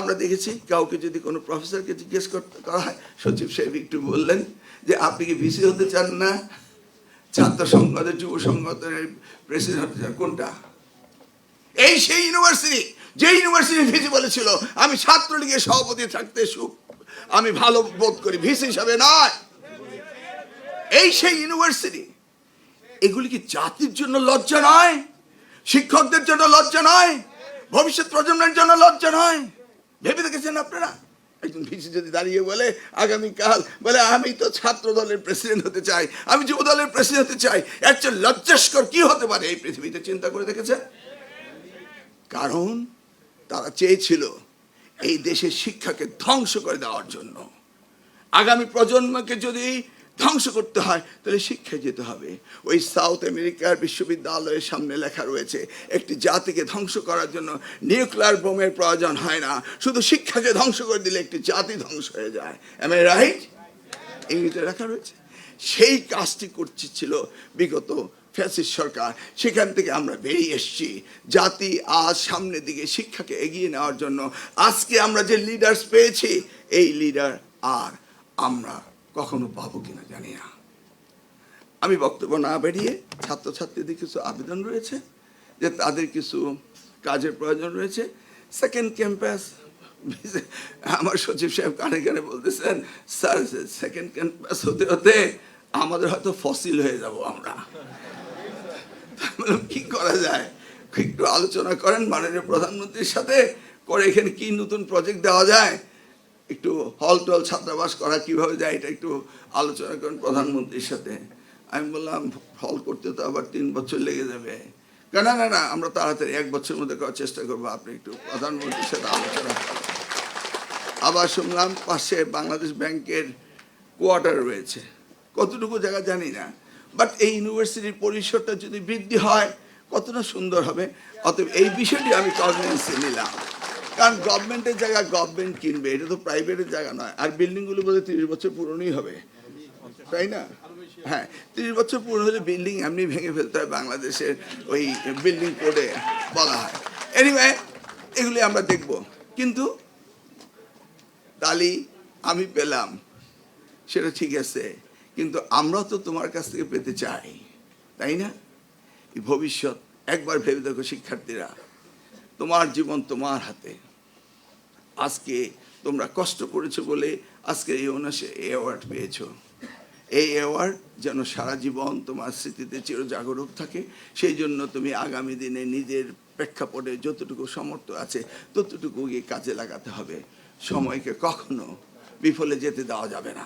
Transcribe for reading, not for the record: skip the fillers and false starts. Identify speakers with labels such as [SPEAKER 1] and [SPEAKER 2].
[SPEAKER 1] আমরা দেখেছি কাউকে যদি কোনো প্রফেসরকে জিজ্ঞেস করা হয়, সচিব সাহেব একটু বললেন যে আপনি কি ভিসি হতে চান না ছাত্র সংসদের যুব সংগঠনের প্রেসিডেন্ট হতে চান, কোনটা? এই সেই ইউনিভার্সিটি যে ইউনিভার্সিটি ভিসি বলেছিল আমি ছাত্রলীগের সভাপতি থাকতে আমি ভালো বোধ করি, ভিসি হিসাবে নয়। এই সেই ইউনিভার্সিটি। এগুলি কি জাতির জন্য লজ্জা নয়? শিক্ষকদের জন্য লজ্জা নয়? ভবিষ্যৎ প্রজন্মের জন্য লজ্জা নয়? ভেবে দেখেছেন আপনারা? একজন ভিসি যদি দাঁড়িয়ে বলে আগামীকাল বলে আমি তো ছাত্র দলের প্রেসিডেন্ট হতে চাই, আমি যুব দলের প্রেসিডেন্ট হতে চাই, এর চেয়ে লজ্জাস্কর কি হতে পারে এই পৃথিবীতে? চিন্তা করে দেখেছেন? কারণ তারা চেয়েছিল এই দেশের শিক্ষাকে ধ্বংস করে দেওয়ার জন্য। আগামী প্রজন্মকে যদি ধ্বংস করতে হয় তাহলে শিক্ষায় যেতে হবে। ওই সাউথ আমেরিকার বিশ্ববিদ্যালয়ের সামনে লেখা রয়েছে একটি জাতিকে ধ্বংস করার জন্য নিউক্লিয়ার বোমের প্রয়োজন হয় না, শুধু শিক্ষাকে ধ্বংস করে দিলে একটি জাতি ধ্বংস হয়ে যায়। Am I right? ইংরেজিতে লেখা রয়েছে। সেই কাজটি করছিল বিগত ফ্যাসিস্ট সরকার। সেখান থেকে আমরা বেরিয়ে এসেছি। জাতি আজ সামনের দিকে শিক্ষাকে এগিয়ে নেওয়ার জন্য আজকে আমরা যে লিডার্স পেয়েছি, এই লিডার আর আমরা কখনো পাবো কিনা জানি না। আমি বক্তব্য না বেরিয়ে ছাত্রছাত্রীদের কিছু আবেদন রয়েছে যে তাদের কিছু কাজের প্রয়োজন রয়েছে। সেকেন্ড ক্যাম্পাস, আমার সচিব সাহেব কানে কানে বলতেছেন স্যার সেকেন্ড ক্যাম্পাস হতে হতে আমাদের হয়তো ফসিল হয়ে যাব আমরা। কি করা যায় একটু আলোচনা করেন মাননীয় প্রধানমন্ত্রীর সাথে, করে এখানে কি নতুন প্রজেক্ট দেওয়া যায়, একটু হল টল ছাত্রাবাস করা কিভাবে যায় এটা একটু আলোচনা করেন প্রধানমন্ত্রীর সাথে। আমি বললাম হল করতে তো আবার 3 বছর লেগে যাবে। না না না, আমরা তাড়াতাড়ি 1 বছরের মধ্যে করার চেষ্টা করবো, আপনি একটু প্রধানমন্ত্রীর সাথে আলোচনা করেন। আবার শুনলাম পাশে বাংলাদেশ ব্যাংকের কোয়ার্টার রয়েছে, কতটুকু জায়গা জানি না, বাট এই ইউনিভার্সিটির পরিসরটা যদি বৃদ্ধি হয় কতটা সুন্দর হবে। অতএব এই বিষয়টি আমি কগনিজেন্সে নিলাম, কারণ গভর্নমেন্টের জায়গা গভর্নমেন্ট কিনবে, এটা তো প্রাইভেটের জায়গা নয়। আর বিল্ডিংগুলো বলে 30 বছর পুরনোই হবে, তাই না? হ্যাঁ, 30 বছর পুরনো হলে বিল্ডিং এমনি ভেঙে ফেলতে হয়, বাংলাদেশের ওই বিল্ডিং কোডে বলা হয়। এনিওয়ে এগুলি আমরা দেখব, কিন্তু তালি আমি পেলাম সেটা ঠিক আছে, কিন্তু আমরাও তো তোমার কাছ থেকে পেতে চাই, তাই না? এই ভবিষ্যৎ একবার ভেবে দেখো শিক্ষার্থীরা, তোমার জীবন তোমার হাতে। আজকে তোমরা কষ্ট করেছো বলে আজকে এই অ্যাওয়ার্ড পেয়েছো। এই অ্যাওয়ার্ড যেন সারা জীবন তোমার স্মৃতিতে চিরজাগরুক থাকে। সেই জন্য তুমি আগামী দিনে নিজের প্রেক্ষাপটে যতটুকু সামর্থ্য আছে ততটুকু কাজে লাগাতে হবে। সময়কে কখনো বিফলে যেতে দেওয়া যাবে না।